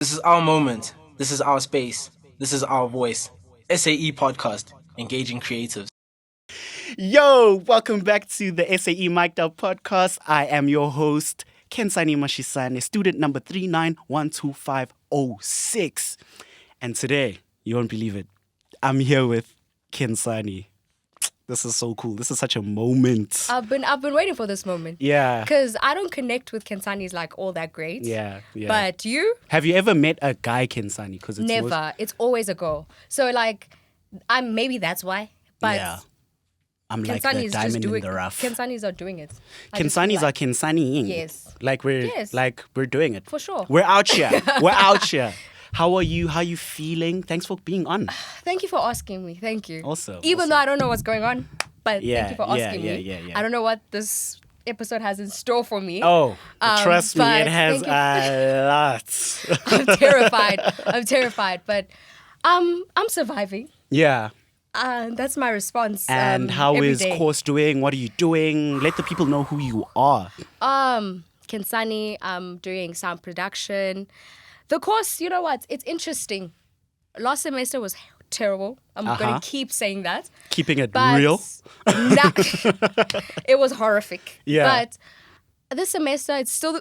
This is our moment. This is our space. This is our voice. SAE podcast, engaging creatives. Yo, welcome back to the SAE Mic'd Up podcast. I am your host, Nkhensani Mashisane, student number 39125006. And today, you won't believe it, I'm here with Khensani. This is so cool. This is such a moment. I've been waiting for this moment. Yeah. Because I don't connect with Khensani's like all that great. Yeah. But you? Have you ever met a guy Khensani? Because it's Never. It's always a girl. So like, maybe that's why. But yeah. I'm like the diamond in the rough. Khensanis are doing it. Khensanis are Khensaniing. Yes. Like we're doing it. For sure. We're out here. We're out here. How are you? How are you feeling? Thanks for being on. Thank you for asking me. Thank you. Also. Even though I don't know what's going on, but thank you for asking me. Yeah. I don't know what this episode has in store for me. Oh, trust me, it has a lot. I'm terrified, but I'm surviving. Yeah. That's my response. And how every is day. course doing? What are you doing? Let the people know who you are. Khensani, I'm doing sound production. The course, you know what? It's interesting. Last semester was terrible. I'm going to keep saying that. Keeping it But real. It was horrific. Yeah. But this semester, it's still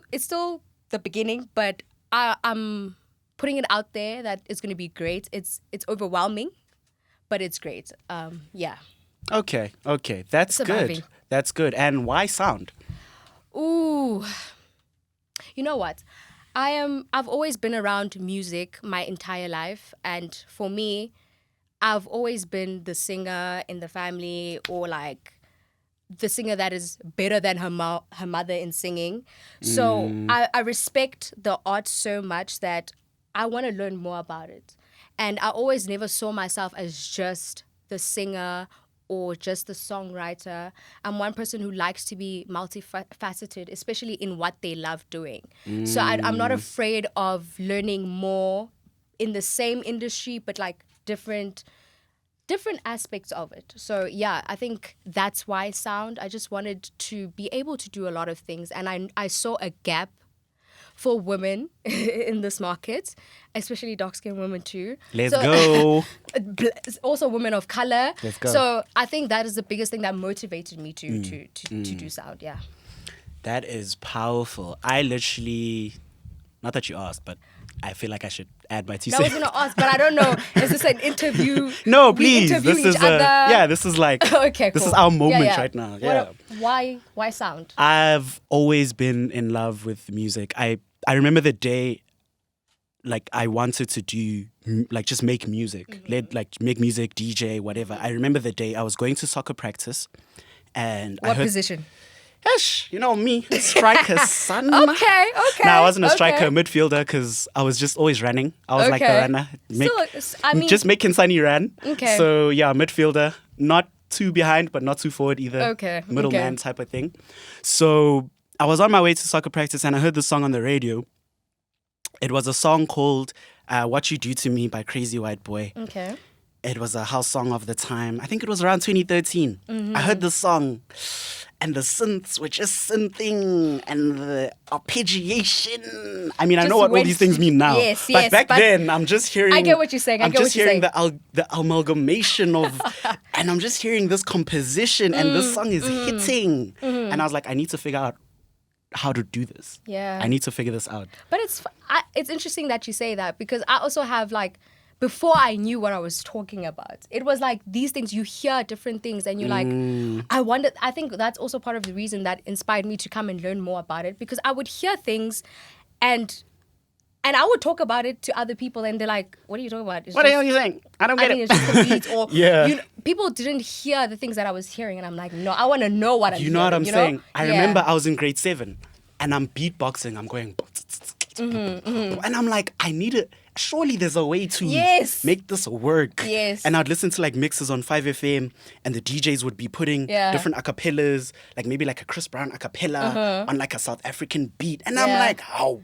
the beginning. But I'm putting it out there that it's going to be great. It's overwhelming, but it's great. Yeah. Okay. That's Surviving. good. That's good. And why sound? Ooh. You know what? I've always been around music my entire life, and for me, I've always been the singer in the family, or like the singer that is better than her mother in singing. So I respect the art so much that I want to learn more about it. And I always never saw myself as just the singer or just the songwriter. I'm one person who likes to be multifaceted, especially in what they love doing. So I'm not afraid of learning more in the same industry, but like different aspects of it. So yeah, I think that's why sound. I just wanted to be able to do a lot of things. And I saw a gap for women in this market, especially dark-skinned women too. Let's go. Also women of color. Let's go. So I think that is the biggest thing that motivated me to do sound, yeah. That is powerful. I literally, not that you asked, but I feel like I should add my 2 I cents. was going to ask, but I don't know. Is this an interview? No, We please. interview This is each other? this is like Okay, this cool. is our moment Yeah. right now. Yeah. Why sound? I've always been in love with music. I remember the day like I wanted to do like just make music. Make music, DJ, whatever. I remember the day I was going to soccer practice and I What heard position? you know me, striker, son. Okay. No, I wasn't a striker, okay. midfielder, because I was just always running. I was like the Okay. runner. Just Make Khensani run. Okay. So yeah, midfielder, not too behind, but not too forward either. Okay. Middleman type of thing. So I was on my way to soccer practice and I heard the song on the radio. It was a song called "What You Do to Me" by Crazy White Boy. Okay. It was a house song of the time. I think it was around 2013. I heard the song and the synths were just synthing and the arpeggiation. I mean, I know what all these things mean now. Yes, but back then, I'm just hearing... I get what you're saying. I'm just hearing the amalgamation of... and I'm just hearing this composition and this song is hitting. And I was like, I need to figure out how to do this. Yeah. I need to figure this out. But it's interesting that you say that, because I also have like, before I knew what I was talking about, it was like these things, you hear different things and you're like, I think that's also part of the reason that inspired me to come and learn more about it, because I would hear things and I would talk about it to other people and they're like, what are you talking about? What the hell are you saying? I don't get think it. it's just the beat, or Yeah. people didn't hear the things that I was hearing, and I'm like, no, I want to know what I'm You hearing. know what I'm saying? Yeah. I remember I was in grade 7 and I'm beatboxing. I'm going... And I'm like, surely there's a way to Yes. make this work. Yes. And I'd listen to like mixes on 5FM and the DJs would be putting different acapellas, like maybe like a Chris Brown acapella on like a South African beat. And I'm like, how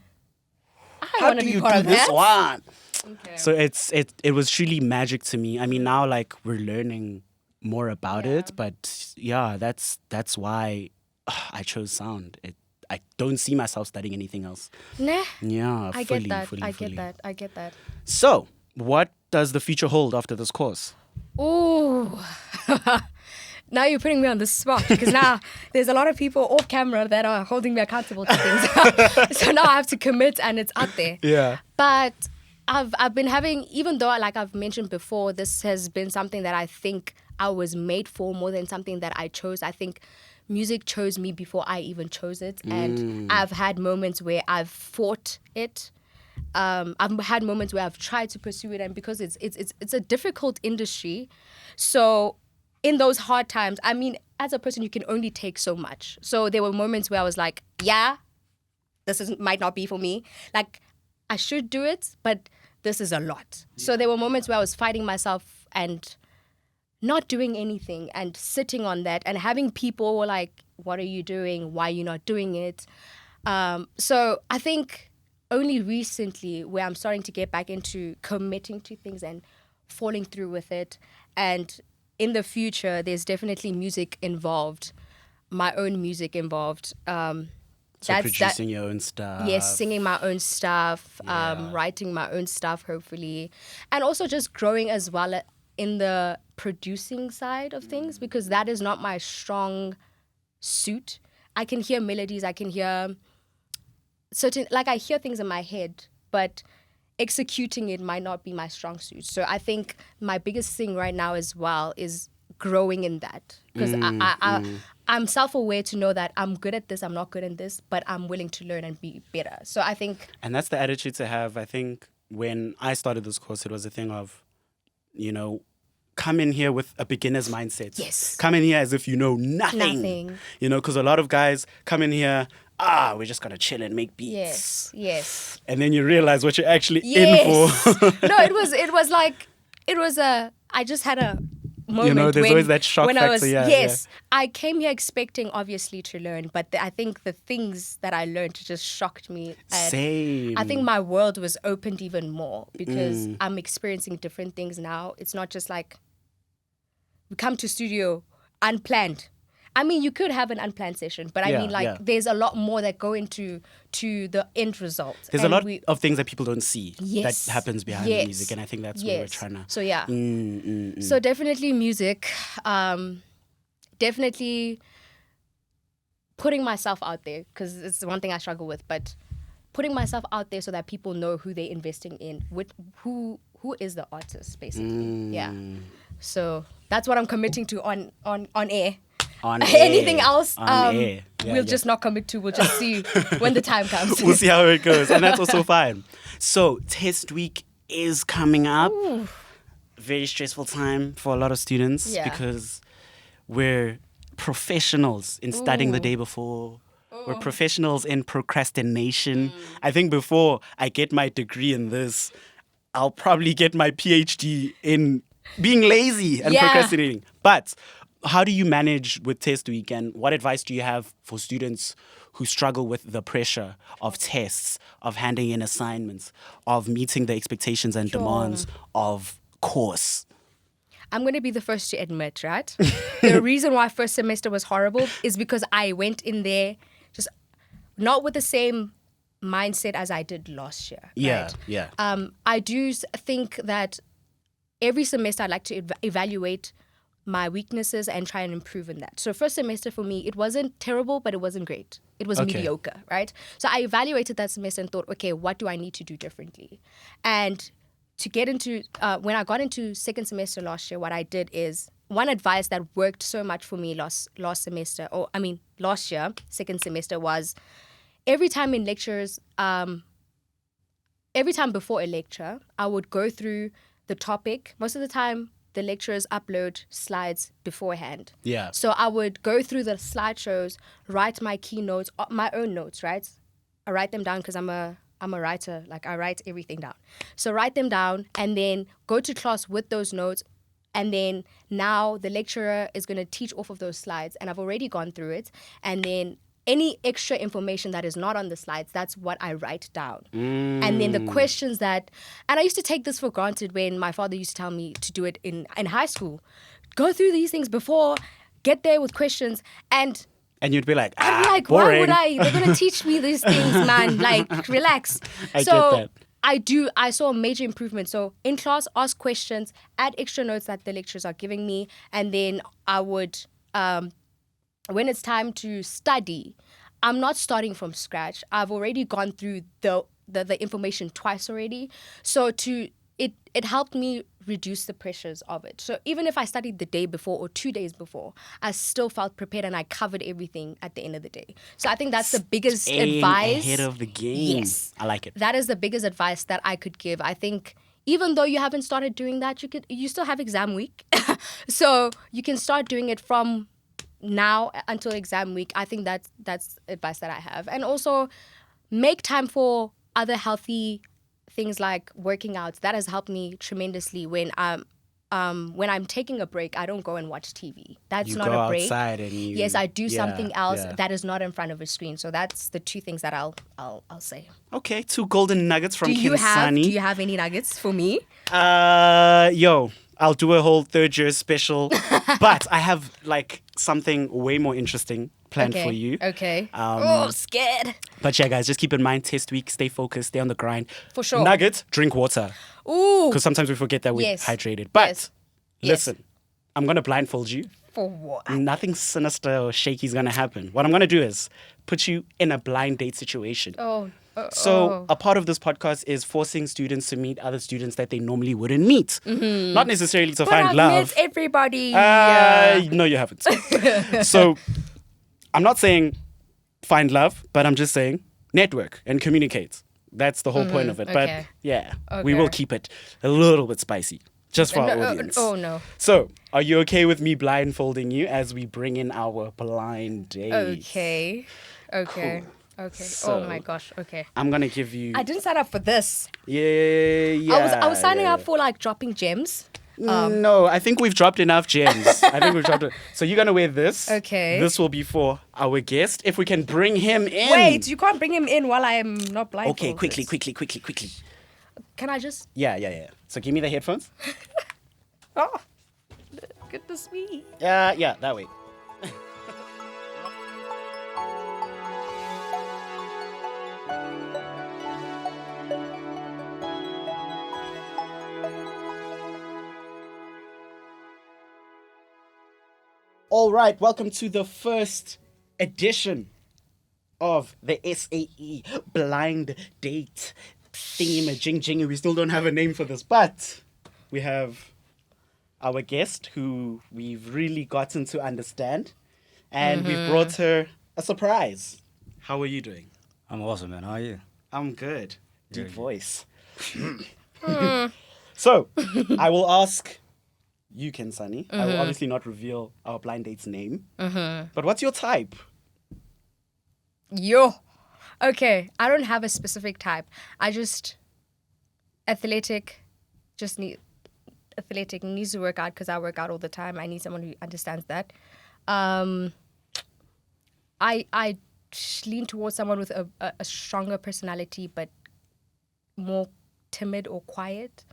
wanna do be you part do of this that. one? Okay. So it was truly magic to me. I mean, now like we're learning more about it, but yeah, that's why I chose sound. I don't see myself studying anything else. Nah. Yeah, I fully, get that. fully, I fully. get that. So, what does the future hold after this course? Ooh. Now you're putting me on the spot because now there's a lot of people off camera that are holding me accountable to things. So now I have to commit and it's out there. Yeah. But I've been having, even though like I've mentioned before, this has been something that I think I was made for more than something that I chose. I think music chose me before I even chose it. And I've had moments where I've fought it. I've had moments where I've tried to pursue it, and because it's a difficult industry, so in those hard times, I mean, as a person, you can only take so much. So there were moments where I was like, yeah, might not be for me. Like, I should do it, but this is a lot. So there were moments where I was fighting myself and not doing anything and sitting on that and having people were like, what are you doing? Why are you not doing it? So I think only recently where I'm starting to get back into committing to things and following through with it. And in the future, there's definitely music involved, my own music involved. So producing your own stuff. Yes, singing my own stuff, Yeah. writing my own stuff, hopefully. And also just growing as well in the producing side of things, because that is not my strong suit. I can hear melodies, I can hear I hear things in my head, but executing it might not be my strong suit. So I think my biggest thing right now as well is growing in that, because I'm self-aware to know that I'm good at this, I'm not good at this, but I'm willing to learn and be better. So I think... And that's the attitude to have. I think when I started this course, it was a thing of, come in here with a beginner's mindset. Yes. Come in here as if you know nothing. Because a lot of guys come in here, we're just going to chill and make beats. Yes. And then you realize what you're actually Yes. in for. No, I just had a moment there's always that shock when factor. I was, yeah. I came here expecting obviously to learn, but I think the things that I learned just shocked me. And Same. I think my world was opened even more because I'm experiencing different things now. It's not just like we come to studio unplanned. I mean, you could have an unplanned session, but there's a lot more that go into the end result. There's a lot of things that people don't see Yes. that happens behind the music, and I think that's what we're trying to... So yeah. So definitely music. Definitely putting myself out there, because it's the one thing I struggle with, but putting myself out there so that people know who they're investing in, with who is the artist, basically. Yeah. So that's what I'm committing to on air. Anything else, we'll just not commit to. We'll just see when the time comes. We'll see how it goes. And that's also fine. So, test week is coming up. Ooh. Very stressful time for a lot of students because we're professionals in studying the day before. We're professionals in procrastination. I think before I get my degree in this, I'll probably get my PhD in being lazy and procrastinating. But how do you manage with test week, and what advice do you have for students who struggle with the pressure of tests, of handing in assignments, of meeting the expectations and demands of course? I'm going to be the first to admit, right? The reason why first semester was horrible is because I went in there just not with the same mindset as I did last year. Yeah. I do think that every semester I like to evaluate my weaknesses and try and improve in that. So first semester for me, it wasn't terrible, but it wasn't great. It was mediocre, right? So I evaluated that semester and thought, okay, what do I need to do differently? And to get into, when I got into second semester last year, what I did is, one advice that worked so much for me last year, second semester, was every time in lectures, every time before a lecture, I would go through the topic. Most of the time, the lecturers upload slides beforehand. Yeah. So I would go through the slideshows, write my keynotes, my own notes, right? I write them down because I'm a writer. Like, I write everything down. So write them down and then go to class with those notes. And then now the lecturer is going to teach off of those slides, and I've already gone through it. And then any extra information that is not on the slides, that's what I write down. And then the questions and I used to take this for granted when my father used to tell me to do it in high school. Go through these things before, get there with questions. And And you'd be like, I'm like, boring. why would I? They're gonna teach me these things, man. Like, relax. I get that. I saw a major improvement. So in class, ask questions, add extra notes that the lecturers are giving me, and then I would, when it's time to study, I'm not starting from scratch. I've already gone through the information twice already. So it helped me reduce the pressures of it. So even if I studied the day before or 2 days before, I still felt prepared and I covered everything at the end of the day. So I think that's the biggest Staying advice. ahead of the game. Yes. I like it. That is the biggest advice that I could give. I think even though you haven't started doing that, you still have exam week. So you can start doing it from now until exam week. I think that's advice that I have. And also make time for other healthy things like working out. That has helped me tremendously. When I'm taking a break, I don't go and watch TV. That's You not go a break. outside and you... Yes, I do something else yeah. that is not in front of a screen. So that's the two things that I'll say. Okay, 2 golden nuggets from Do you Khensani. have any nuggets for me? I'll do a whole third year special, but I have like something way more interesting planned for you. Okay. Scared. But yeah, guys, just keep in mind, test week, stay focused, stay on the grind. For sure. Nuggets, drink water. Ooh. Because sometimes we forget that we're Yes. hydrated. But Yes. listen, I'm going to blindfold you. For what? Nothing sinister or shaky is going to happen. What I'm going to do is put you in a blind date situation. So a part of this podcast is forcing students to meet other students that they normally wouldn't meet. Mm-hmm. Not necessarily to find I've love. met everybody. No, you haven't. So I'm not saying find love, but I'm just saying network and communicate. That's the whole point of it. But Okay. yeah, we will keep it a little bit spicy. Just for our audience. No. So, are you okay with me blindfolding you as we bring in our blind date? Okay. Okay. So, oh my gosh. Okay. I'm gonna give you. I didn't sign up for this. Yeah. I was signing up for like dropping gems. No, I think we've dropped enough gems. I think we've dropped it. So you're gonna wear this. Okay. This will be for our guest. If we can bring him in. Wait, you can't bring him in while I am not blindfolded. Okay, quickly. Can I just? Yeah. So give me the headphones. Oh, goodness me. Yeah, that way. All right, welcome to the first edition of the SAE Blind Date Thingy-majing-jingy. We still don't have a name for this, but we have our guest who we've really gotten to understand, and we've brought her a surprise. How are you doing? I'm awesome, man. How are you? I'm good. Deep Good. voice. So, I will ask you, Khensani. I will obviously not reveal our blind date's name. But what's your type? Okay, I don't have a specific type. I just athletic needs to work out because I work out all the time. I need someone who understands that. I lean towards someone with a stronger personality but more timid or quiet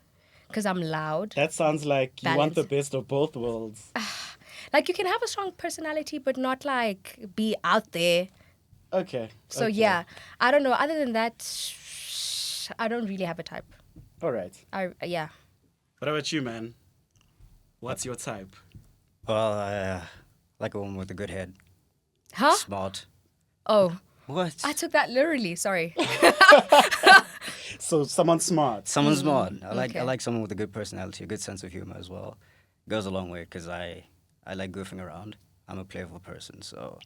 because I'm loud. That sounds like you want Balance. the best of both worlds. Like you can have a strong personality but not like be out there. Okay. So okay. yeah, I don't know. Other than that, I don't really have a type. All right. Yeah. What about you, man? What's your type? Well, I like a woman with a good head. Huh? Smart. Oh, What? I took that literally. Sorry. So someone smart. Someone smart. I okay. like someone with a good personality, a good sense of humor as well. Goes a long way because I like goofing around. I'm a playful person, so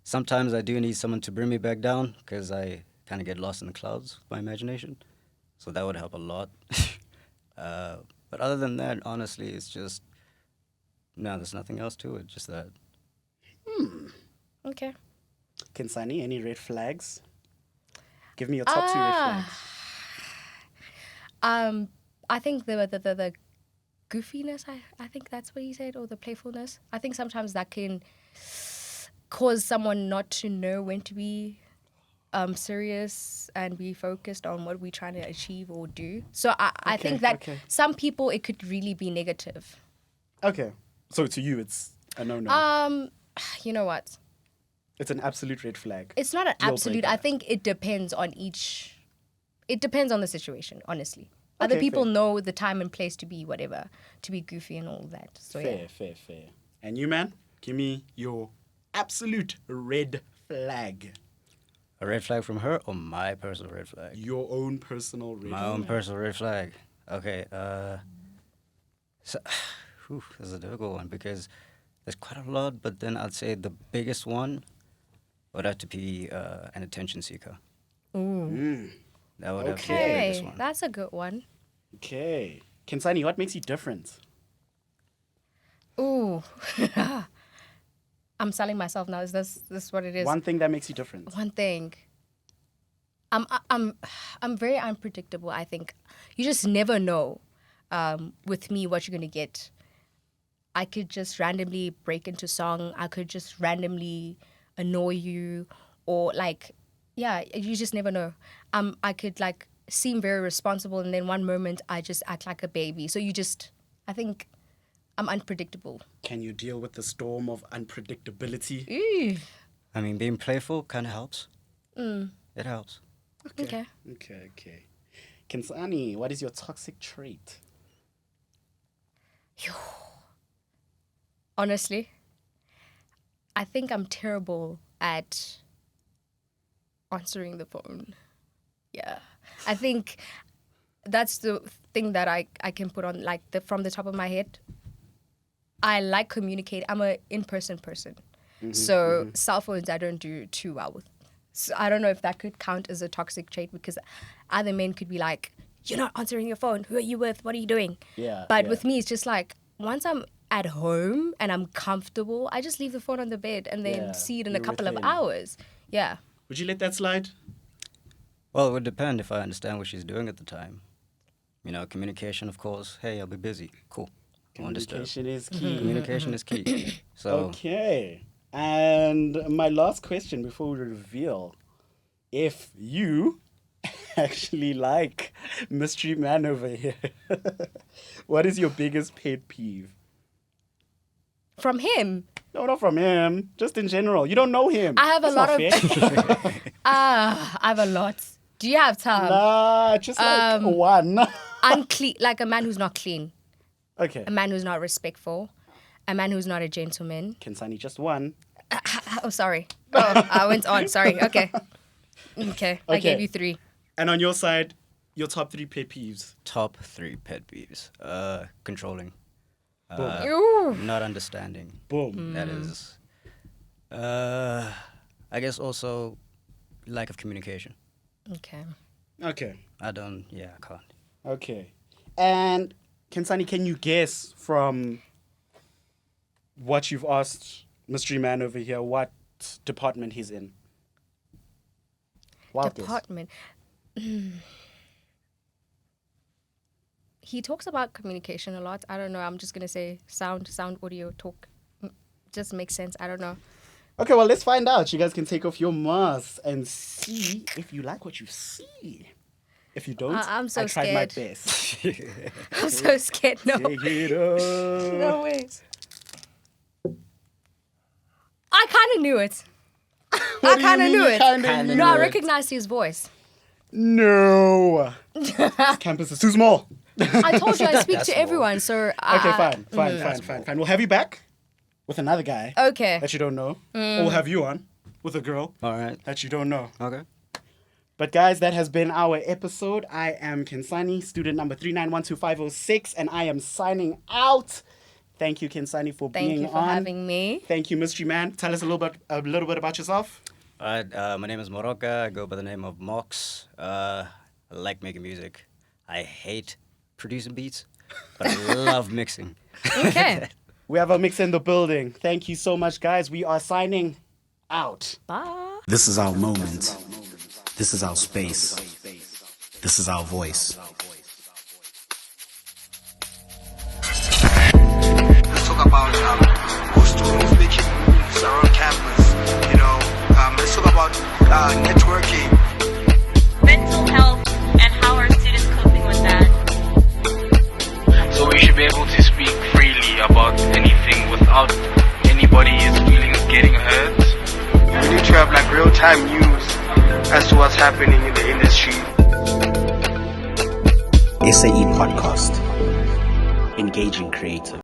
sometimes I do need someone to bring me back down because I kind of get lost in the clouds with my imagination. So that would help a lot. But other than that, honestly, it's just there's nothing else to it. Just that. Okay. Khensani, any red flags? Give me your top 2 red flags. I think the goofiness. I think that's what he said, or the playfulness. I think sometimes that can cause someone not to know when to be serious and be focused on what we're trying to achieve or do. So I think that some people it could really be negative. Okay. So to you, it's a no-no. You know what? It's an absolute red flag. It's not an Deal absolute. breaker. I think it depends on each. It depends on the situation, honestly. Other Okay, people fair. know the time and place to be whatever, to be goofy and all that. So yeah. Fair. And you, man, give me your absolute red flag. A red flag from her or my personal red flag? Your own personal red My flag. own personal red flag. Okay. So, this is a difficult one because there's quite a lot, but then I'd say the biggest one would have to be an attention seeker. Ooh. That would have to be the Okay, biggest one. that's a good one. Okay. Khensani, what makes you different? Ooh. I'm selling myself now. Is this what it is? One thing that makes you different. One thing. I'm very unpredictable. I think you just never know. With me, what you're gonna get. I could just randomly break into song. I could just randomly annoy you, or like, yeah, you just never know. I could like seem very responsible, and then one moment I just act like a baby. So I think I'm unpredictable. Can you deal with the storm of unpredictability? Ooh. I mean, being playful kind of helps. Mm. It helps. Okay. Okay. Khensani, what is your toxic trait? Honestly, I think I'm terrible at answering the phone. Yeah. I think that's the thing that I can put on like from the top of my head. I like communicate. I'm a in-person person. So cell phones I don't do too well with. So I don't know if that could count as a toxic trait because other men could be like, you're not answering your phone. Who are you with? What are you doing? Yeah. But yeah. with me, it's just like once I'm at home and I'm comfortable, I just leave the phone on the bed and then Yeah, see it in a you couple of retain. hours. Yeah. Would you let that slide? Well, it would depend if I understand what she's doing at the time. You know, communication, of course. Hey, I'll be busy. Cool. Understood. Communication is key. Communication is key. So, Okay. And my last question before we reveal if you actually like mystery man over here. What is your biggest pet peeve? From him, No, not from him. Just in general. You don't know him. I have a That's lot not of. fair. I have a lot. Do you have time? Nah, just like one. Unclean, like a man who's not clean, Okay. a man who's not respectful, a man who's not a gentleman. Khensani, just one. Oh, sorry. Oh, I went on. Sorry. Okay. Okay. I gave you 3. And on your side, your top 3 pet peeves. top 3 pet peeves. Controlling. Ooh. Not understanding. Boom. That is. I guess also lack of communication. Okay. Okay. I can't. Okay. And Khensani, can you guess from what you've asked Mystery Man over here what department he's in? Wild guess. Department. He talks about communication a lot. I don't know. I'm just gonna say sound, audio, talk. Just makes sense. I don't know. Okay, well, let's find out. You guys can take off your masks and see if you like what you see. If you don't, I'm so I tried my scared. best. I'm so scared. No. Take it up. No ways. I kind of knew it. What I do you kind of mean knew you it. kinda knew No, I it? recognized his voice. No. This campus is too small. I told you I speak That's to small. everyone, so Okay, fine. We'll have you back with another guy Okay. that you don't know. Or we'll have you on with a girl All right. that you don't know. Okay. But guys, that has been our episode. I am Khensani, student number 3912506, and I am signing out. Thank you, Khensani, for Thank being you for on. having me. Thank you, Mystery Man. Tell us a little bit about yourself. All right. My name is Moroka. I go by the name of Mox. I like making music. I hate producing beats, but I love mixing. Okay. We have a mix in the building. Thank you so much, guys. We are signing out. Bye. This is our moment. This is our space. This is our voice. Let's talk about students making moves around campus. Let's talk about networking. Mental health and how are students coping with that. So we should be able to speak freely about anything without anybody's feelings getting hurt. We need real-time news as to what's happening in the industry. SAE Podcast. Engaging creative.